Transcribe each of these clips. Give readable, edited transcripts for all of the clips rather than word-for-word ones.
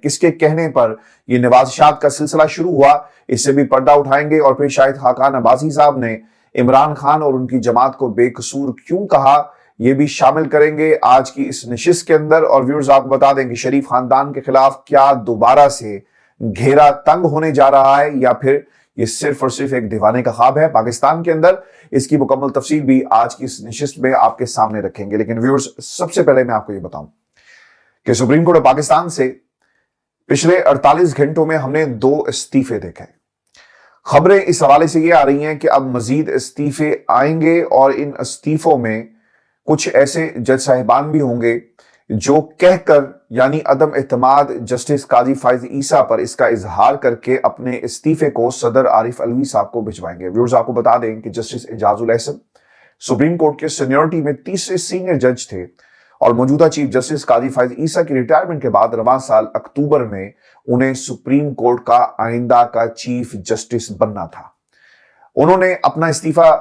کس کے کہنے پر یہ نوازشات کا سلسلہ شروع ہوا، اس سے بھی پردہ اٹھائیں گے، اور پھر شاہد خاقان عباسی صاحب نے عمران خان اور ان کی جماعت کو بے قصور کیوں کہا، یہ بھی شامل کریں گے آج کی اس نشست کے اندر۔ اور ویورز آپ کو بتا دیں کہ شریف خاندان کے خلاف کیا دوبارہ سے گھیرا تنگ ہونے جا رہا ہے، یا پھر یہ صرف اور صرف ایک دیوانے کا خواب ہے پاکستان کے اندر، اس کی مکمل تفصیل بھی آج کی اس نشست میں آپ کے سامنے رکھیں گے۔ لیکن ویورز سب سے پہلے میں آپ کو یہ بتاؤں کہ سپریم کورٹ پاکستان سے پچھلے 48 گھنٹوں میں ہم نے 2 استعفے دیکھے۔ خبریں اس حوالے سے یہ آ رہی ہیں کہ اب مزید استعفے آئیں گے، اور ان استعفوں میں کچھ ایسے جج صاحبان بھی ہوں گے جو کہہ کر یعنی عدم اعتماد جسٹس قاضی فائز عیسیٰ پر اس کا اظہار کر کے اپنے استعفے کو صدر عارف علوی صاحب کو بھجوائیں گے۔ ویورز آپ کو بتا دیں کہ justice Ijaz ul Ahsan supreme court کے سینیورٹی میں تیسرے سینئر جج تھے، اور موجودہ چیف جسٹس قاضی فائز عیسیٰ کی ریٹائرمنٹ کے بعد رواں سال اکتوبر میں انہیں سپریم کورٹ کا آئندہ کا چیف جسٹس بننا تھا۔ انہوں نے اپنا استعفیٰ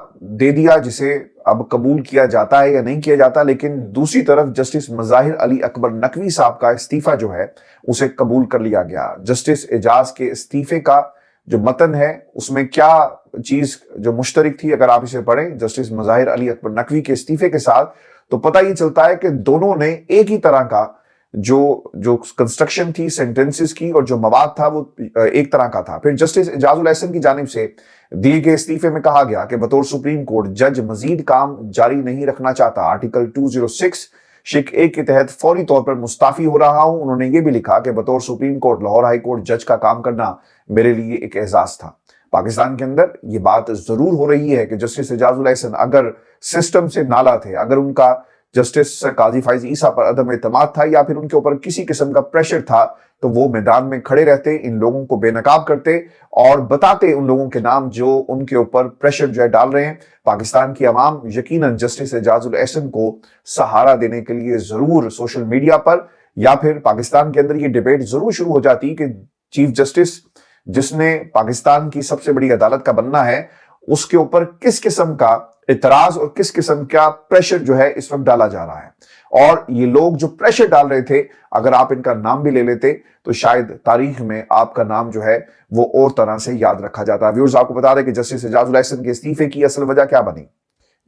دے دیا، جسے اب قبول کیا جاتا ہے یا نہیں کیا جاتا، لیکن دوسری طرف جسٹس مظاہر علی اکبر نقوی صاحب کا استعفیٰ جو ہے اسے قبول کر لیا گیا۔ جسٹس اعجاز کے استعفے کا جو متن ہے اس میں کیا چیز جو مشترک تھی، اگر آپ اسے پڑھیں جسٹس مظاہر علی اکبر نقوی کے استعفے کے ساتھ، تو پتہ یہ چلتا ہے کہ دونوں نے ایک ہی طرح کا جو کنسٹرکشن تھی سینٹنسز کی اور جو مواد تھا وہ ایک طرح کا تھا۔ پھر جسٹس اعجاز الاحسن کی جانب سے دیے گئے استعفے میں کہا گیا کہ بطور سپریم کورٹ جج مزید کام جاری نہیں رکھنا چاہتا، آرٹیکل 206 شق 1 کے تحت فوری طور پر مستعفی ہو رہا ہوں۔ انہوں نے یہ بھی لکھا کہ بطور supreme court Lahore high court جج کا کام کرنا میرے لیے ایک اعزاز تھا۔ پاکستان کے اندر یہ بات ضرور ہو رہی ہے کہ جسٹس اعجاز الاحسن اگر سسٹم سے نالا تھے، اگر ان کا جسٹس قاضی فائز عیسیٰ پر عدم اعتماد تھا یا پھر ان کے اوپر کسی قسم کا پریشر تھا، تو وہ میدان میں کھڑے رہتے، ان لوگوں کو بے نقاب کرتے اور بتاتے ان لوگوں کے نام جو ان کے اوپر پریشر جو ہے ڈال رہے ہیں۔ پاکستان کی عوام یقیناً جسٹس اعجاز الاحسن کو سہارا دینے کے لیے ضرور سوشل میڈیا پر یا پھر پاکستان کے اندر یہ ڈیبیٹ ضرور شروع ہو جاتی کہ چیف جسٹس جس نے پاکستان کی سب سے بڑی عدالت کا بننا ہے، اس کے اوپر کس قسم کا اعتراض اور کس قسم کا پریشر جو ہے اس وقت ڈالا جا رہا ہے۔ اور یہ لوگ جو پریشر ڈال رہے تھے، اگر آپ ان کا نام بھی لے لیتے تو شاید تاریخ میں آپ کا نام جو ہے وہ اور طرح سے یاد رکھا جاتا ہے۔ ویورز آپ کو بتا دیں کہ جسٹس اعجاز الاحسن کے استعفے کی اصل وجہ کیا بنی۔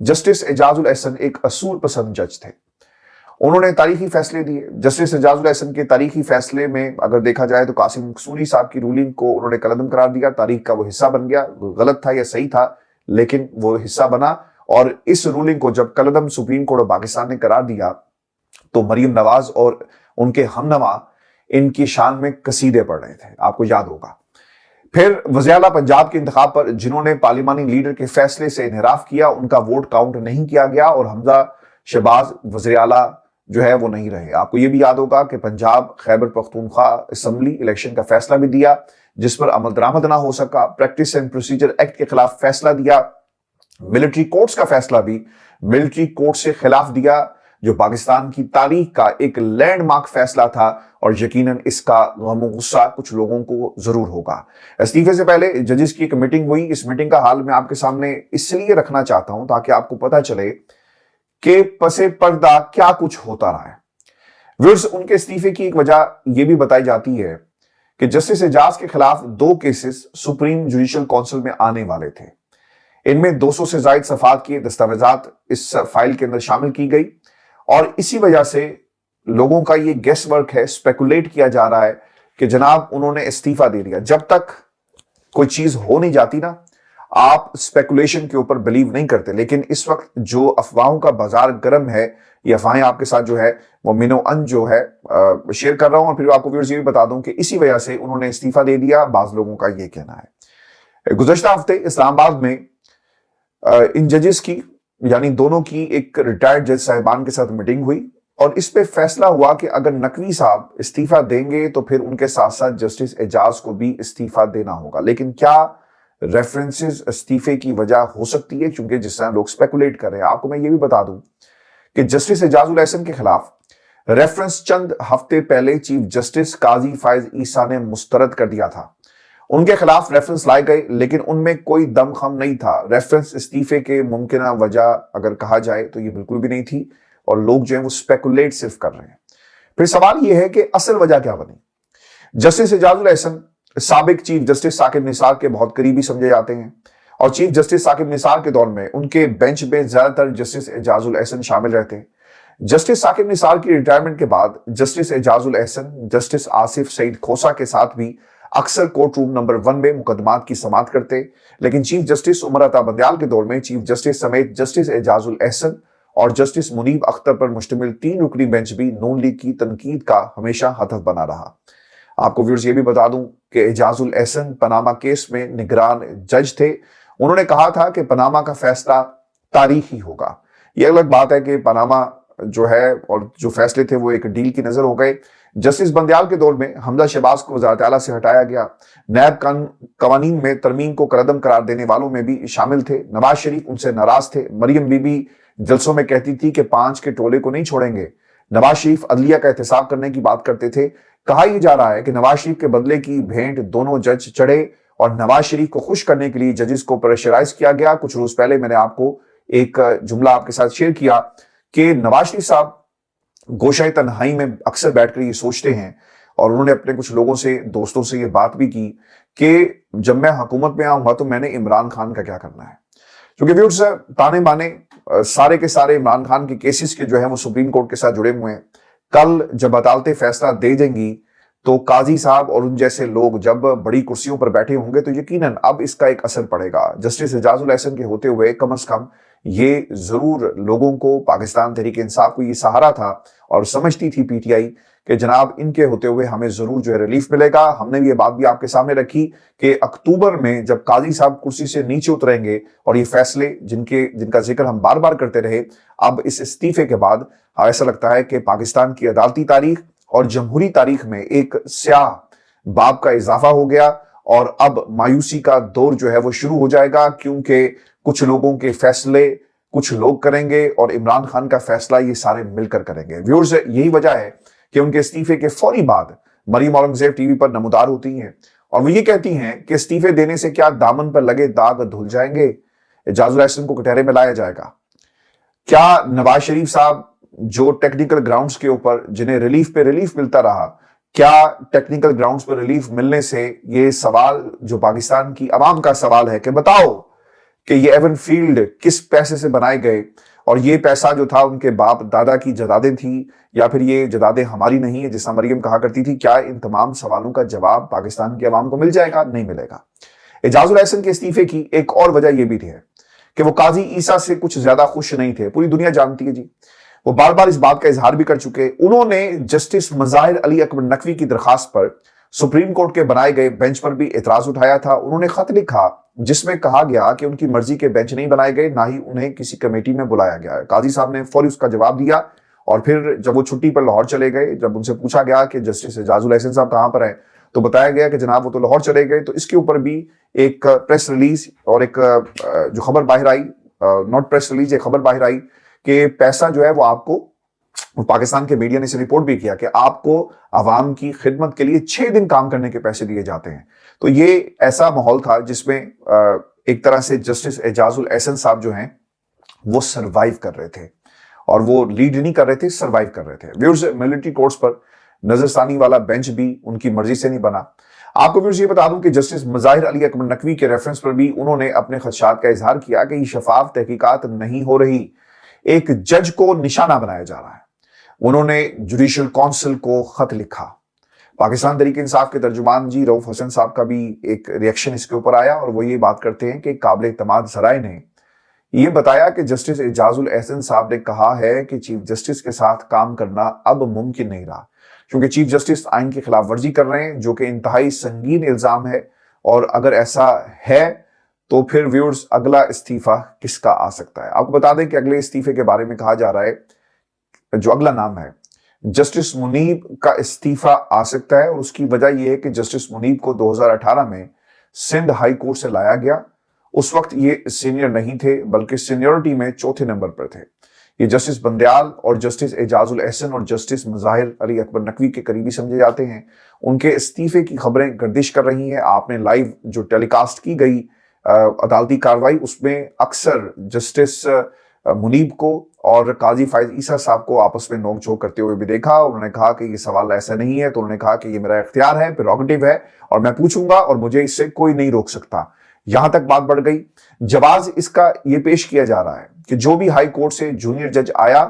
جسٹس اعجاز الاحسن ایک اصول پسند جج تھے، انہوں نے تاریخی فیصلے دیے۔ جسٹس اعجاز الاحسن کے تاریخی فیصلے میں اگر دیکھا جائے تو قاسم قصوری صاحب کی رولنگ کو انہوں نے کالعدم قرار دیا، تاریخ کا وہ حصہ بن گیا، غلط تھا یا صحیح تھا لیکن وہ حصہ بنا۔ اور اس رولنگ کو جب کالعدم سپریم کورٹ آف پاکستان نے قرار دیا تو مریم نواز اور ان کے ہم نوا ان کی شان میں قصیدے پڑھ رہے تھے، آپ کو یاد ہوگا۔ پھر وزیر اعلیٰ پنجاب کے انتخاب پر جنہوں نے پارلیمانی لیڈر کے فیصلے سے انحراف کیا، ان کا ووٹ کاؤنٹ نہیں کیا گیا اور حمزہ شہباز وزیر اعلیٰ جو ہے وہ نہیں رہے۔ آپ کو یہ بھی یاد ہوگا کہ پنجاب خیبر پختونخوا اسمبلی الیکشن کا فیصلہ بھی دیا جس پر عمل درآمد نہ ہو سکا، پریکٹس اینڈ پروسیجر ایکٹ کے خلاف فیصلہ دیا، ملٹری کورٹس کا فیصلہ بھی ملٹری کورٹ سے خلاف دیا، جو پاکستان کی تاریخ کا ایک لینڈ مارک فیصلہ تھا، اور یقیناً اس کا غم و غصہ کچھ لوگوں کو ضرور ہوگا۔ استعفے سے پہلے ججز کی ایک میٹنگ ہوئی، اس میٹنگ کا حال میں آپ کے سامنے اس لیے رکھنا چاہتا ہوں تاکہ آپ کو پتہ چلے کہ پس پردہ کیا کچھ ہوتا رہا ہے۔ ویورز ان کے استعفے کی ایک وجہ یہ بھی بتائی جاتی ہے کہ جسٹس اعجاز کے خلاف 2 کیسز سپریم جوڈیشل کونسل میں آنے والے تھے، ان میں 200 سے زائد صفحات کی دستاویزات اس فائل کے اندر شامل کی گئی، اور اسی وجہ سے لوگوں کا یہ گیس ورک ہے، سپیکولیٹ کیا جا رہا ہے کہ جناب انہوں نے استعفیٰ دے دیا۔ جب تک کوئی چیز ہو نہیں جاتی نا، آپ سپیکولیشن کے اوپر بلیو نہیں کرتے، لیکن اس وقت جو افواہوں کا بازار گرم ہے، یہ افواہیں آپ کے ساتھ جو ہے وہ منو ان جو ہے شیئر کر رہا ہوں، اور پھر آپ کو ویورز یہ بھی بتا دوں کہ اسی وجہ سے انہوں نے استعفیٰ دے دیا، بعض لوگوں کا یہ کہنا ہے۔ گزشتہ ہفتے اسلام آباد میں ان ججز کی یعنی دونوں کی ایک ریٹائرڈ جج صاحبان کے ساتھ میٹنگ ہوئی، اور اس پہ فیصلہ ہوا کہ اگر نقوی صاحب استعفیٰ دیں گے تو پھر ان کے ساتھ ساتھ جسٹس اعجاز کو بھی استعفیٰ دینا ہوگا۔ لیکن کیا ریفرنسز استعفے کی وجہ ہو سکتی ہے؟ چونکہ جس طرح لوگ سپیکولیٹ کر رہے ہیں، آپ کو میں یہ بھی بتا دوں کہ جسٹس اعجاز الاحسن کے خلاف ریفرنس چند ہفتے پہلے چیف جسٹس قاضی فائز عیسیٰ نے مسترد کر دیا تھا۔ ان کے خلاف ریفرنس لائے گئے لیکن ان میں کوئی دم خم نہیں تھا۔ ریفرنس استعفے کے ممکنہ وجہ اگر کہا جائے تو یہ بالکل بھی نہیں تھی، اور لوگ جو ہیں وہ سپیکولیٹ صرف کر رہے ہیں۔ پھر سوال یہ ہے کہ اصل وجہ کیا بنی؟ जस्टिस एजाजुल एहसन साबिक चीफ जस्टिस साकिब निसार के बहुत करीबी समझे जाते हैं और चीफ जस्टिस साकिब निसार के दौर में उनके बेंच में ज्यादातर जस्टिस एजाजुल एहसन शामिल रहते हैं। जस्टिस साकिब निसार की रिटायरमेंट के बाद जस्टिस एजाजुल एहसन जस्टिस आसिफ सईद खोसा के साथ भी अक्सर कोर्ट रूम नंबर 1 में मुकदमात की समाअत करते, लेकिन चीफ जस्टिस उमर अता बंदयाल के दौर में चीफ जस्टिस समेत जस्टिस एजाजुल एहसन और जस्टिस मुनीब अख्तर पर मुश्तमिल 3 रुकनी बेंच भी नून लीग की तनकीद का हमेशा हदफ बना रहा। आपको व्यूअर्स ये भी बता दूं कि एजाजुल एहसन पनामा केस में निगरान जज थे। उन्होंने कहा था कि पनामा का फैसला तारीखी होगा। ये अलग बात है कि पनामा जो है और जो फैसले थे वो एक डील की नजर हो गए। जस्टिस बंदयाल के दौर में हमजा शहबाज को वज़ारत आला से हटाया गया। नैब कवानीन में तरमीम को करदम करार देने वालों में भी शामिल थे। नवाज शरीफ उनसे नाराज थे। मरियम बीबी जलसों में कहती थी कि 5 के टोले को नहीं छोड़ेंगे। नवाज शरीफ अदलिया का एहतसाब करने की बात करते थे। कहा यह जा रहा है कि नवाज शरीफ के बदले की भेंट दोनों जज चढ़े और नवाज शरीफ को खुश करने के लिए जजेस को प्रेशराइज किया गया। कुछ रोज पहले मैंने आपको एक जुमला आपके साथ शेयर किया कि नवाज शरीफ साहब गोशाए तन्हाई में अक्सर बैठकर ये सोचते हैं और उन्होंने अपने कुछ लोगों से, दोस्तों से ये बात भी की कि जब मैं हुकूमत में आऊंगा तो मैंने इमरान खान का क्या करना है। क्योंकि व्यूअर्स ताने बाने सारे के सारे इमरान खान के केसेस के जो है वो सुप्रीम कोर्ट के साथ जुड़े हुए हैं। कल जब अदालतें फैसला दे देंगी तो काजी साहब और उन जैसे लोग जब बड़ी कुर्सियों पर बैठे होंगे तो यकीनन अब इसका एक असर पड़ेगा। जस्टिस एजाजुल एहसन के होते हुए कम से कम ये जरूर लोगों को, पाकिस्तान तहरीक इंसाफ को ये सहारा था और समझती थी पीटीआई कि जनाब इनके होते हुए हमें जरूर जो है रिलीफ मिलेगा। हमने ये बात भी आपके सामने रखी कि अक्टूबर में जब काजी साहब कुर्सी से नीचे उतरेंगे और ये फैसले जिनका जिक्र हम बार बार करते रहे, अब इस इस्तीफे के बाद ऐसा लगता है कि पाकिस्तान की अदालती तारीख और जमहूरी तारीख में एक स्याह बाब का इजाफा हो गया और अब मायूसी का दौर जो है वो शुरू हो जाएगा, क्योंकि कुछ लोगों के फैसले कुछ लोग करेंगे और इमरान खान का फैसला ये सारे मिलकर करेंगे। व्यूअर्स यही वजह है कि उनके इस्तीफे के फौरी बाद मरियम औरंगजेब टीवी पर नमूदार होती हैं और वो ये कहती हैं कि इस्तीफे देने से क्या दामन पर लगे दाग धुल जाएंगे, एजाजुल एहसन को कटहरे में लाया जाएगा। क्या नवाज शरीफ साहब जो टेक्निकल ग्राउंड्स के ऊपर जिन्हें रिलीफ पे रिलीफ मिलता रहा, क्या टेक्निकल ग्राउंड्स पर रिलीफ मिलने से ये सवाल जो पाकिस्तान की आवाम का सवाल है कि बताओ कि ये एवन फील्ड किस पैसे से बनाए गए और ये पैसा जो था उनके बाप दादा की जदादें थी या फिर ये जदादें हमारी नहीं है जैसा मरियम कहा करती थी, क्या इन तमाम सवालों का जवाब पाकिस्तान की आवाम को मिल जाएगा? नहीं मिलेगा। एजाजुल एहसन के इस्तीफे की एक और वजह यह भी थी कि वो काजी ईसा से कुछ ज्यादा खुश नहीं थे। पूरी दुनिया जानती है जी, वो बार बार इस बात का इजहार भी कर चुके। उन्होंने जस्टिस मज़ाहिर अली अकबर नकवी की दरखास्त पर सुप्रीम कोर्ट के बनाए गए बेंच पर भी एतराज उठाया था। उन्होंने खत लिखा जिसमें कहा गया कि उनकी मर्जी के बेंच नहीं बनाए गए, ना ही उन्हें किसी कमेटी में बुलाया गया है। काजी साहब ने फौरी उसका जवाब दिया और फिर जब वो छुट्टी पर लाहौर चले गए, जब उनसे पूछा गया कि जस्टिस एजाजुल एहसन साहब कहां पर हैं, तो बताया गया कि जनाब वो तो लाहौर चले गए। तो इसके ऊपर भी एक प्रेस रिलीज और एक जो खबर बाहर आई, नॉट प्रेस रिलीज, एक खबर बाहर आई कि पैसा जो है वो आपको, पाकिस्तान के मीडिया ने इसे रिपोर्ट भी किया कि आपको अवाम की खिदमत के लिए 6 दिन काम करने के पैसे दिए जाते हैं। तो ये ऐसा माहौल था जिसमें एक तरह से जस्टिस एजाजुल एहसन साहब जो हैं वो सरवाइव कर रहे थे और वो लीड नहीं कर रहे थे, सरवाइव कर रहे थे। व्यूअर्स मिलिट्री कोर्ट्स पर नजरसानी वाला बेंच भी उनकी मर्जी से नहीं बना। आपको व्यूअर्स ये बता दूं कि जस्टिस मज़ाहिर अली अकबर नकवी के रेफरेंस पर भी उन्होंने अपने खदशात का इजहार किया कि ये शफाफ तहकीकात नहीं हो रही, एक जज को निशाना बनाया जा रहा है। उन्होंने जुडिशल काउंसिल को खत लिखा। पाकिस्तान तहरीक इंसाफ के तर्जुमान जी रऊफ हसन साहब का भी एक रिएक्शन इसके ऊपर आया और वो ये बात करते हैं कि काबिल इत्तेमाद ज़राए ने ये बताया कि जस्टिस एजाजुल एहसन साहब ने कहा है कि चीफ जस्टिस के साथ काम करना अब मुमकिन नहीं रहा, क्योंकि चीफ जस्टिस आइन की खिलाफ वर्जी कर रहे हैं, जो कि इंतहाई संगीन इल्जाम है। और अगर ऐसा है तो फिर व्यूअर्स अगला इस्तीफा किसका आ सकता है? आपको बता दें कि अगले इस्तीफे के बारे में कहा जा रहा है, जो अगला नाम है जस्टिस मुनीब का इस्तीफा आ सकता है। और उसकी वजह यह है कि जस्टिस मुनीब को 2018 में सिंध हाई कोर्ट से लाया गया। उस वक्त ये सीनियर नहीं थे, बल्कि सीनियरिटी में चौथे नंबर पर थे। ये जस्टिस बंदयाल और जस्टिस एजाजुल एहसन और जस्टिस मज़ाहिर अली अकबर नकवी के करीबी समझे जाते हैं। उनके इस्तीफे की खबरें गर्दिश कर रही हैं। आपने लाइव जो टेलीकास्ट की गई अदालती कार्रवाई, उसमें अक्सर जस्टिस मुनीब को और काजी फायज ईसा साहब को आपस में नोकझोंक करते हुए भी देखा। उन्होंने कहा कि ये सवाल ऐसा नहीं है, तो उन्होंने कहा कि ये मेरा इख्तियार है, प्रेरोगेटिव है और मैं पूछूंगा और मुझे इससे कोई नहीं रोक सकता। यहां तक बात बढ़ गई। जवाब इसका ये पेश किया जा रहा है कि जो भी हाई कोर्ट से जूनियर जज आया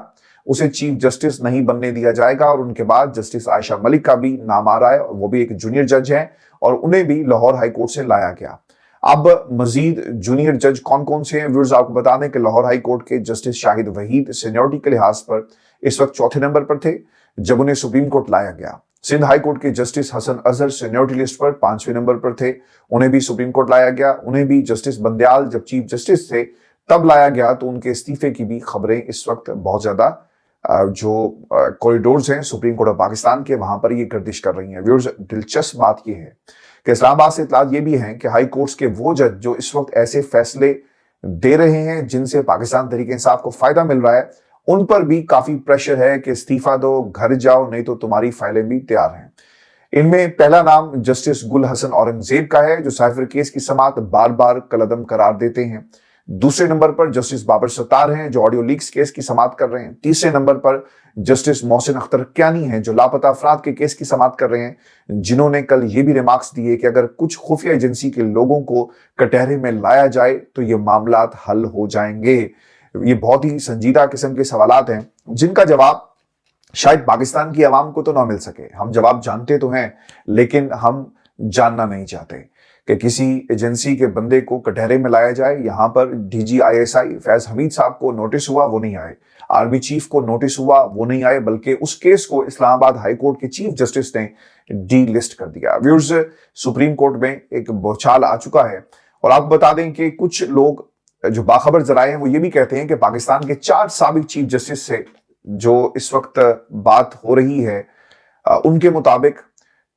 उसे चीफ जस्टिस नहीं बनने दिया जाएगा, और उनके बाद जस्टिस आयशा मलिक का भी नाम आ रहा है, वो भी एक जूनियर जज हैं और उन्हें भी लाहौर हाई कोर्ट से लाया गया। अब मजीद जूनियर जज कौन कौन से हैं व्यूअर्स, आपको बता दें कि लाहौर हाई कोर्ट के जस्टिस शाहिद वहीद सीनियरिटी के लिहाज पर इस वक्त चौथे नंबर पर थे जब उन्हें सुप्रीम कोर्ट लाया गया। सिंध हाई कोर्ट के Justice Hasan Azhar seniority list पर 5वें नंबर पर थे, उन्हें भी सुप्रीम कोर्ट लाया गया। उन्हें भी जस्टिस बंदयाल जब चीफ जस्टिस थे तब लाया गया, तो उनके इस्तीफे की भी खबरें इस वक्त बहुत ज्यादा जो कॉरिडोर्स हैं सुप्रीम कोर्ट ऑफ पाकिस्तान के, वहां पर ये गर्दिश कर रही हैं। व्यूअर्स, दिलचस्प बात यह है कि इस्लामाबाद से इत्तलात ये भी है कि हाई कोर्ट्स के वो जज जो इस वक्त ऐसे फैसले दे रहे हैं जिनसे पाकिस्तान तहरीक इंसाफ को फायदा मिल रहा है, उन पर भी काफी प्रेशर है कि इस्तीफा दो, घर जाओ, नहीं तो तुम्हारी फाइलें भी तैयार हैं। इनमें पहला नाम जस्टिस गुल हसन औरंगजेब का है, जो साइफर केस की समाअत बार बार कलअदम करार देते हैं। दूसरे नंबर पर जस्टिस बाबर सत्तार हैं, जो ऑडियो लीक्स केस की समाअत कर रहे हैं। तीसरे नंबर पर जस्टिस मोहसिन अख्तर क्यानी हैं, जो लापता अफराद के केस की समाअत कर रहे हैं, जिन्होंने कल ये भी रिमार्क्स दिए कि अगर कुछ खुफिया एजेंसी के लोगों को कटहरे में लाया जाए तो ये मामलात हल हो जाएंगे। ये बहुत ही संजीदा किस्म के सवालात हैं जिनका जवाब शायद पाकिस्तान की आवाम को तो ना मिल सके। हम जवाब जानते तो हैं, लेकिन हम जानना नहीं चाहते कि किसी एजेंसी के बंदे को कटहरे में लाया जाए। यहां पर डीजी आईएसआई फैज हमीद साहब को नोटिस हुआ, वो नहीं आए। आर्मी चीफ को नोटिस हुआ, वो नहीं आए, बल्कि उस केस को इस्लामाबाद हाई कोर्ट के चीफ जस्टिस ने डी लिस्ट कर दिया। व्यूअर्स, सुप्रीम कोर्ट में एक बौछार आ चुका है। और आपको बता दें कि कुछ लोग जो बाखबर जराए हैं वो ये भी कहते हैं कि पाकिस्तान के 4 साबिक चीफ जस्टिस से जो इस वक्त बात हो रही है, उनके मुताबिक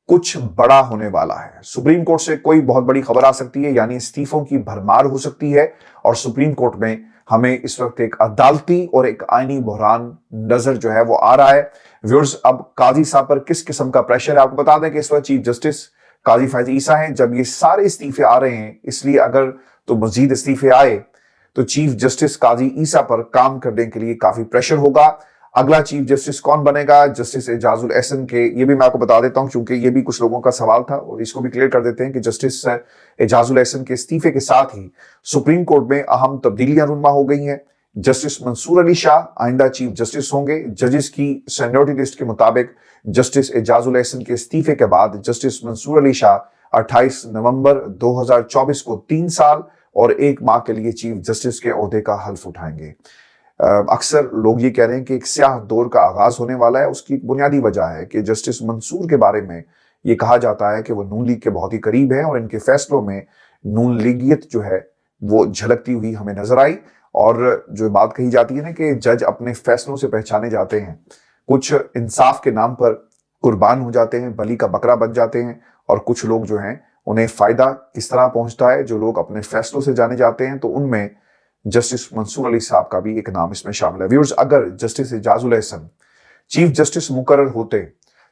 कुछ बड़ा होने वाला है। सुप्रीम कोर्ट से कोई बहुत बड़ी खबर आ सकती है, यानी इस्तीफों की भरमार हो सकती है, और सुप्रीम कोर्ट में हमें इस वक्त एक अदालती और एक आईनी बहरान नजर जो है वो आ रहा है। व्यूअर्स, अब काजी साहब पर किस किस्म का प्रेशर है, आपको बता दें कि इस वक्त चीफ जस्टिस काजी फायज ईसा हैं। जब ये सारे इस्तीफे आ रहे हैं, इसलिए अगर तो मजीद इस्तीफे आए तो चीफ जस्टिस काजी ईसा पर काम करने के लिए काफी प्रेशर होगा। अगला चीफ जस्टिस कौन बनेगा, जस्टिस एजाजुल एहसन के, ये भी मैं आपको बता देता हूं क्योंकि ये भी कुछ लोगों का सवाल था, और इसको भी क्लियर कर देते हैं कि जस्टिस एजाजुल एहसन के इस्तीफे के साथ ही सुप्रीम कोर्ट में अहम तब्दीलियां रुनमा हो गई हैं। जस्टिस मंसूर अली शाह आइंदा चीफ जस्टिस होंगे। जजेस की सीनियरिटी लिस्ट के मुताबिक जस्टिस एजाजुल एहसन के इस्तीफे के बाद जस्टिस मंसूर अली शाह 28 नवंबर 2024 को 3 साल और 1 माह के लिए चीफ जस्टिस के ओहदे का हल्फ उठाएंगे। अक्सर लोग ये कह रहे हैं कि एक स्याह दौर का आगाज होने वाला है। उसकी एक बुनियादी वजह है कि जस्टिस मंसूर के बारे में ये कहा जाता है कि वो नून लीग के बहुत ही करीब है, और इनके फैसलों में नून लीगियत जो है वो झलकती हुई हमें नजर आई। और जो बात कही जाती है ना कि जज अपने फैसलों से पहचाने जाते हैं, कुछ इंसाफ के नाम पर कुर्बान हो जाते हैं, बलि का बकरा बन जाते हैं, और कुछ लोग जो हैं उन्हें फायदा किस तरह पहुंचता है, जो लोग अपने फैसलों से जाने जाते हैं, तो उनमें जस्टिस मंसूर अली साहब का भी एक नाम इसमें शामिल है। व्यूअर्स, अगर justice Ejazul Ehsan chief justice मुकर्रर होते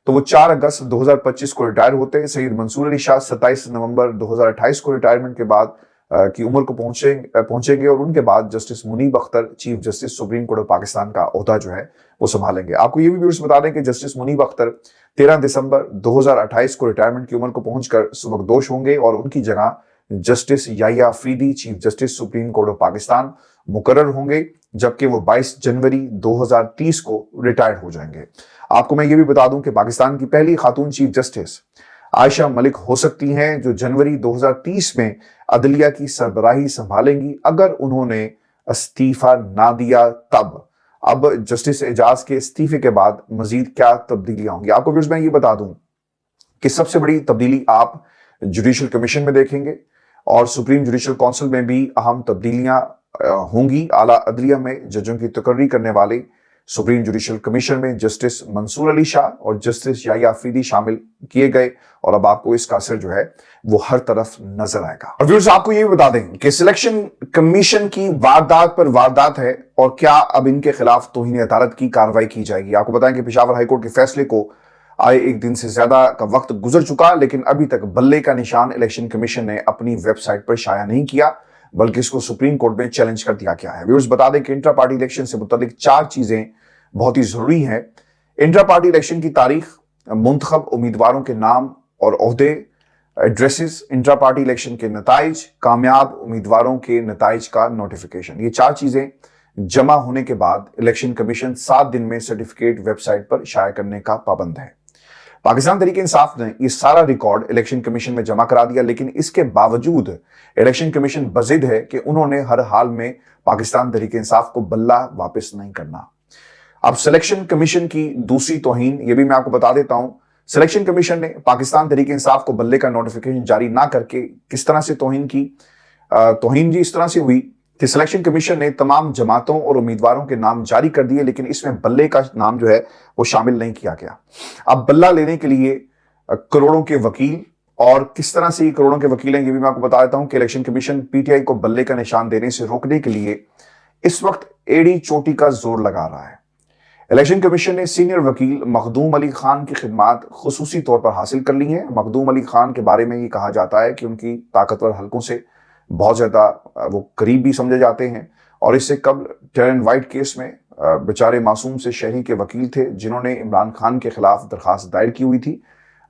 तो वो 4 अगस्त 2025 को रिटायर होते। सईद मंसूर अली शाह 27 नवंबर 2028 को रिटायरमेंट के बाद की उम्र को पहुंचेंगे, और उनके बाद Justice Muneeb Akhtar Chief Justice Supreme Court of Pakistan का ओहदा जो है वो संभालेंगे। आपको ये भी व्यूअर्स बता दें कि जस्टिस मुनीब अख्तर 13 दिसंबर 2028 को रिटायरमेंट की उम्र को पहुंचकर सुबकदोश होंगे, और उनकी जगह Justice Yahya Afridi Chief Justice Supreme Court of Pakistan मुकर्रर होंगे, जबकि वो 22 जनवरी 2030 को रिटायर्ड हो जाएंगे। आपको मैं ये भी बता दूं कि पाकिस्तान की पहली खातून चीफ जस्टिस आयशा मलिक हो सकती हैं, जो जनवरी 2030 में अदलिया की सरबराही संभालेंगी, अगर उन्होंने इस्तीफा ना दिया तब। अब जस्टिस एजाज के इस्तीफे के बाद मजीद क्या तब्दीलियां होंगी, आपको व्यूअर्स मैं ये बता दूं कि सबसे बड़ी तब्दीली आप जुडिशल कमीशन में देखेंगे, और सुप्रीम जुडिशल काउंसिल में भी अहम तब्दीलियां होंगी। आला अदलिया में जजों की तकर्री करने वाले सुप्रीम जुडिशल कमीशन में जस्टिस मंसूर अली शाह और जस्टिस याहिया अफरीदी शामिल किए गए, और अब आपको इसका असर जो है वो हर तरफ नजर आएगा। और व्यूअर्स, आपको ये भी बता दें कि सिलेक्शन कमीशन की वारदात पर वारदात है, और क्या अब इनके खिलाफ तौहीन अदालत की कार्रवाई की जाएगी। आपको बताएं कि पेशावर हाईकोर्ट के फैसले को आए 1 दिन से ज्यादा का वक्त गुजर चुका, लेकिन अभी तक बल्ले का निशान इलेक्शन कमीशन ने अपनी वेबसाइट पर शाया नहीं किया। बल्कि इसको सुप्रीम कोर्ट में चैलेंज कर दिया गया है। व्यूअर्स, बता दें कि इंट्रा पार्टी इलेक्शन से मुतालिक 4 चीजें बहुत ही जरूरी हैं। इंट्रा पार्टी इलेक्शन की तारीख, मुंतखब उम्मीदवारों के नाम और ओहदे, एड्रेसेस, इंट्रा पार्टी इलेक्शन के नताइज, कामयाब उम्मीदवारों के नताइज का नोटिफिकेशन। ये 4 चीजें जमा होने के बाद इलेक्शन कमीशन 7 दिन में सर्टिफिकेट वेबसाइट पर शाया करने का पाबंद है। पाकिस्तान तहरीक इंसाफ ने ये सारा रिकॉर्ड इलेक्शन कमीशन में जमा करा दिया, लेकिन इसके बावजूद इलेक्शन कमीशन बजिद है कि उन्होंने हर हाल में पाकिस्तान तहरीक इंसाफ को बल्ला वापस नहीं करना। अब सिलेक्शन कमीशन की दूसरी तौहीन, ये भी मैं आपको बता देता हूं। सिलेक्शन कमीशन ने पाकिस्तान तहरीक इंसाफ को बल्ले का नोटिफिकेशन जारी ना करके किस तरह से तौहीन की। तौहीन जी इस तरह से हुई कि सिलेक्शन कमीशन ने तमाम जमातों और उम्मीदवारों के नाम जारी कर दिए, लेकिन इसमें बल्ले का नाम जो है वो शामिल नहीं किया गया। अब बल्ला लेने के लिए करोड़ों के वकील, और किस तरह से ये करोड़ों के वकील हैं ये भी मैं आपको बता देता हूं कि इलेक्शन कमीशन पीटीआई को बल्ले का निशान देने से रोकने के लिए इस वक्त एड़ी चोटी का जोर लगा रहा है। इलेक्शन कमीशन ने सीनियर वकील मखदूम अली खान की खिदमात खुसूसी तौर पर हासिल कर ली हैं। मखदूम अली खान के बारे में ये कहा जाता है कि उनकी ताकतवर हलकों से बहुत ज्यादा वो करीब भी समझे जाते हैं, और इससे कबल टेरर एंड वाइट केस में बेचारे मासूम से शहरी के वकील थे जिन्होंने इमरान खान के खिलाफ दरखास्त दायर की हुई थी।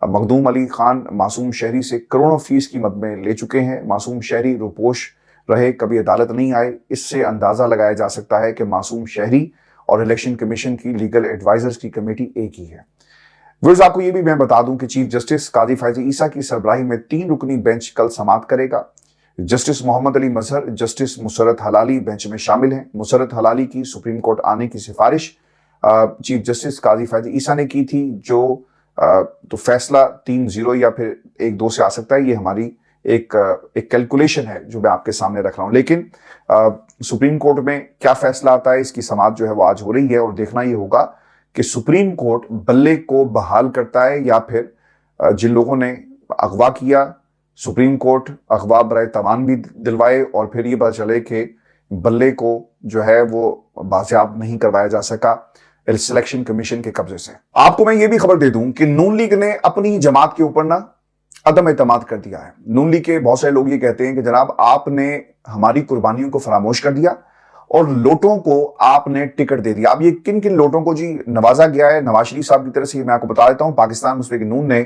मखदूम अली खान मासूम शहरी से करोड़ों फीस की मद में ले चुके हैं। मासूम शहरी रुपोश रहे, कभी अदालत नहीं आए। इससे अंदाजा लगाया जा सकता है कि मासूम शहरी और इलेक्शन कमीशन की लीगल एडवाइजर्स की कमेटी एक ही है। व्यूअर्स, आपको ये भी मैं बता दूं कि चीफ जस्टिस काजी फैजी ईसा की सरबराही में 3 रुकनी बेंच कल समाअत करेगा। जस्टिस मोहम्मद अली मजहर, जस्टिस मुसरत हलाली बेंच में शामिल हैं। मुसरत हलाली की सुप्रीम कोर्ट आने की सिफारिश चीफ जस्टिस काजी फैजी ईसा ने की थी, जो तो फैसला 3-0 या फिर 1-2 से आ सकता है। ये हमारी एक कैलकुलेशन है जो मैं आपके सामने रख रहा हूं, लेकिन सुप्रीम कोर्ट में क्या फैसला आता है इसकी समाअत जो है वो आज हो रही है, और देखना ये होगा कि सुप्रीम कोर्ट बल्ले को बहाल करता है या फिर जिन लोगों ने अगवा किया, सुप्रीम कोर्ट अगवा बराए तवान भी दिलवाए और फिर ये पता चले कि बल्ले को जो है वो बाजियाब नहीं करवाया जा सका सिलेक्शन कमीशन के कब्जे से। आपको मैं ये भी खबर दे दूं कि नून लीग ने अपनी जमात के ऊपर ना अदम एतमाद कर दिया है। नून लीग के बहुत सारे लोग ये कहते हैं कि जनाब आपने हमारी कुर्बानियों को फरामोश कर दिया और लोटों को आपने टिकट दे दिया। अब ये किन किन लोटों को जी नवाजा गया है नवाज शरीफ साहब की तरफ से, मैं आपको बता देता हूं। पाकिस्तान मुस्लिम लीग नून ने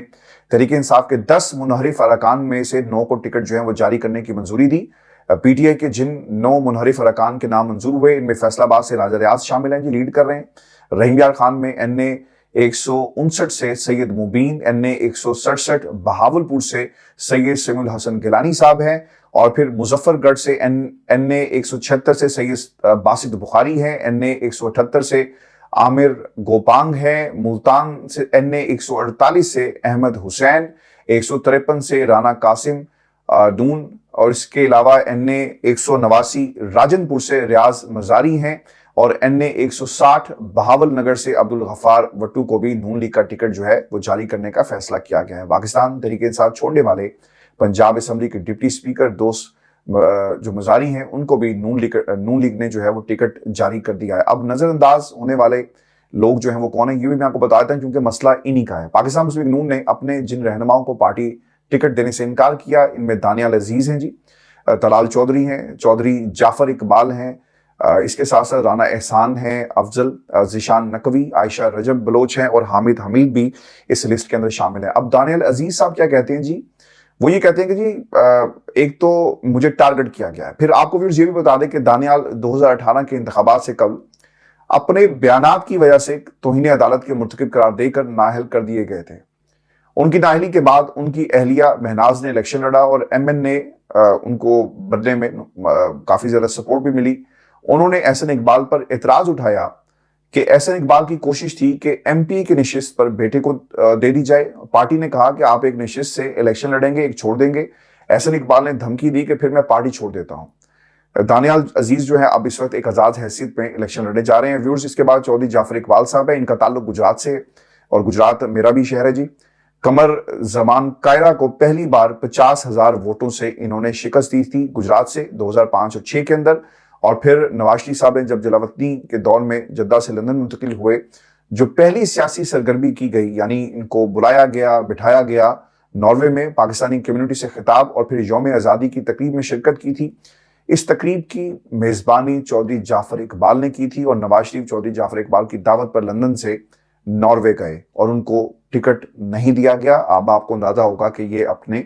तहरीक इंसाफ के 10 मुनहरिफ अरकान में से 9 को टिकट जो है वो जारी करने की मंजूरी दी। पीटीआई के जिन 9 मुनहरिफ अरकान के नाम मंजूर हुए, इनमें फैसलाबाद से राजा रियाज शामिल हैं जी, लीड कर रहे हैं। रहीम यार खान में NA 159 से सैयद मुबीन, NA 167 बहावलपुर से सैयद समीउल हसन गिलानी साहब हैं, और फिर मुजफ्फरगढ़ से NA 176 से सैयद बासित बुखारी है, NA 178 से आमिर गोपांग है, मुल्तान से NA 148 से अहमद हुसैन, 153 से राना कासिम दून, और इसके अलावा NA 189 राजनपुर से रियाज मजारी हैं, और NA 160 बहावल नगर से अब्दुल गफ्फार वट्टू को भी नून लीग का टिकट जो है वो जारी करने का फैसला किया गया है। पाकिस्तान तहरीक इंसाफ छोड़ने वाले पंजाब असेंबली के डिप्टी स्पीकर दोस्त जो मजारी हैं उनको भी नून लीग ने जो है वो टिकट जारी कर दिया है। अब नजरअंदाज होने वाले लोग जो हैं वो कौन है ये भी मैं आपको बता देता हूं, क्योंकि मसला इन्हीं का है। पाकिस्तान मुस्लिम लीग नून ने अपने जिन रहनुमाओं को पार्टी टिकट देने से इनकार किया, इनमें दानियाल अजीज हैं जी, तलाल चौधरी हैं, चौधरी जाफर इकबाल हैं, इसके साथ साथ राना एहसान है, अफजल जिशान नकवी, आयशा रजब बलोच हैं, और हामिद हमीद भी इस लिस्ट के अंदर शामिल है। अब दानियाल अजीज साहब क्या कहते हैं जी, वो ये कहते हैं कि जी एक तो मुझे टारगेट किया गया है। फिर आपको व्यूअर्स ये भी बता दें कि दानियाल 2018 के इंतखाबात से कल अपने बयानात की वजह से तौहीन अदालत के मुर्तकिब करार देकर नाअहल कर दिए गए थे। उनकी नाअहली के बाद उनकी अहलिया महनाज ने इलेक्शन लड़ा और MN ने उनको बदले में काफी ज्यादा सपोर्ट भी मिली। उन्होंने एहसन इकबाल पर एतराज उठाया कि एहसन इकबाल की कोशिश थी कि MP की नशिस्त पर बेटे को दे दी जाए। पार्टी ने कहा कि आप एक नशिस्त से इलेक्शन लड़ेंगे, एक छोड़ देंगे। एहसन इकबाल ने धमकी दी कि फिर मैं पार्टी छोड़ देता हूं। दानियाल अजीज जो है अब इस वक्त एक आजाद हैसियत में इलेक्शन लड़ने जा रहे हैं। व्यूअर्स, इसके बाद चौधरी जाफर इकबाल साहब है, इनका ताल्लुक गुजरात से, और गुजरात मेरा भी शहर है जी। कमर जमान कायरा को पहली बार 50,000 वोटों से इन्होंने शिकस्त दी थी गुजरात से 2005 और 6 के अंदर। और फिर नवाज शरीफ साहब ने जब जलावतनी के दौर में जद्दा से लंदन मुंतकिल हुए, जो पहली सियासी सरगर्मी की गई, यानी इनको बुलाया गया, बिठाया गया नॉर्वे में, पाकिस्तानी कम्युनिटी से खिताब, और फिर यौम आज़ादी की तकरीब में शिरकत की थी। इस तकरीब की मेजबानी चौधरी जाफर इकबाल ने की थी और नवाज शरीफ चौधरी जाफर इकबाल की दावत पर लंदन से नॉर्वे गए और उनको टिकट नहीं दिया गया। अब आपको अंदाजा होगा कि ये अपने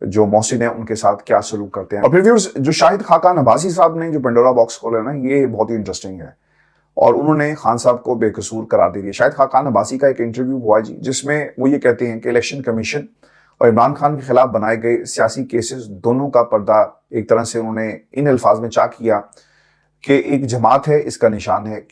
जो मौसिन है उनके साथ क्या सलूक करते हैं। और फिर व्यूअर्स, जो शाहिद खाकान अब्बासी साहब ने जो पेंडोरा बॉक्स खोला है ना, ये बहुत ही इंटरेस्टिंग है और उन्होंने खान साहब को बेकसूर करार दे दिया। शाहिद खाकान अब्बासी का एक इंटरव्यू हुआ जी, जिसमें वो ये कहते हैं कि इलेक्शन कमीशन और इमरान खान के खिलाफ बनाए गए सियासी केसेस दोनों का पर्दा एक तरह से उन्होंने इन अल्फाज में चाक किया कि एक जमात है, इसका निशान है,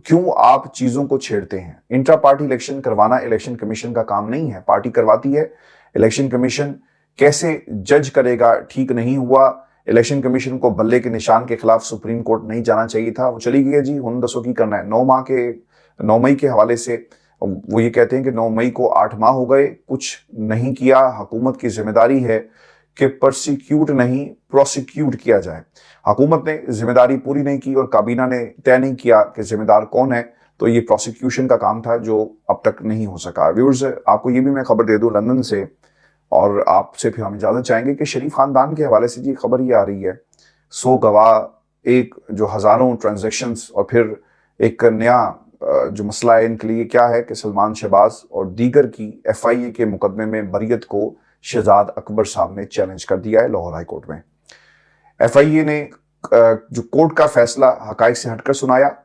क्यों आप चीजों को छेड़ते हैं। इंट्रा पार्टी इलेक्शन करवाना इलेक्शन कमीशन का काम नहीं है, पार्टी करवाती है। इलेक्शन कमीशन कैसे जज करेगा, ठीक नहीं हुआ। इलेक्शन कमीशन को बल्ले के निशान के खिलाफ सुप्रीम कोर्ट नहीं जाना चाहिए था, वो चली गई जी, हुन दसो की करना है। 9 मई के हवाले से वो ये कहते हैं कि 9 मई को 8 माह हो गए, कुछ नहीं किया। हुकूमत की जिम्मेदारी है कि परसिक्यूट नहीं प्रोसिक्यूट किया जाए। हुकूमत ने जिम्मेदारी पूरी नहीं की और काबीना ने तय नहीं किया कि जिम्मेदार कौन है, तो ये प्रोसिक्यूशन का काम था जो अब तक नहीं हो सका। व्यूअर्स, आपको ये भी मैं खबर दे दूं लंदन से, और आपसे फिर हम इजाजत चाहेंगे कि शरीफ खानदान के हवाले से जी खबर ये आ रही है, 100 गवाह, एक जो हजारों ट्रांजैक्शंस, और फिर एक नया जो मसला है इनके लिए क्या है कि सलमान शहबाज और दीगर की FIA के मुकदमे में बरियत को शहजाद अकबर साहब ने चैलेंज कर दिया है लाहौर हाई कोर्ट में। FIA ने जो कोर्ट का फैसला हकाइक से हटकर सुनाया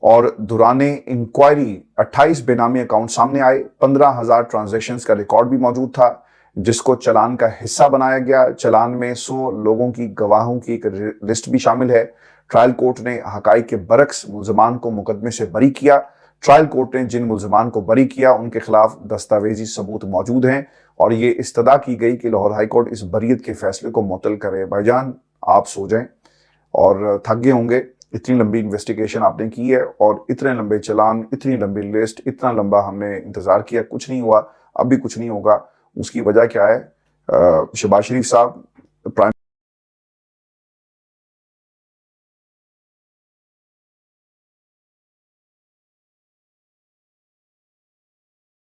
और दौराने इंक्वायरी 28 बेनामी अकाउंट सामने आए, 15,000 ट्रांजैक्शंस का रिकॉर्ड भी मौजूद था जिसको चलान का हिस्सा बनाया गया। चलान में 100 लोगों की गवाहों की एक लिस्ट भी शामिल है। ट्रायल कोर्ट ने हकाइक के बरक्स मुल्जमान को मुकदमे से बरी किया। ट्रायल कोर्ट ने जिन मुल्जमान को बरी किया उनके खिलाफ दस्तावेजी सबूत मौजूद हैं और ये इस्तदा की गई कि लाहौर हाई कोर्ट इस बरियत के फैसले को मुअत्तल करे। भाईजान, आप सो जाएं और थक गए होंगे, इतनी लंबी इन्वेस्टिगेशन आपने की है और इतने लंबे चलान, इतनी लंबी लिस्ट, इतना लंबा हमने इंतजार किया, कुछ नहीं हुआ, अब भी कुछ नहीं होगा। उसकी वजह क्या है? शहबाज शरीफ साहब प्राइम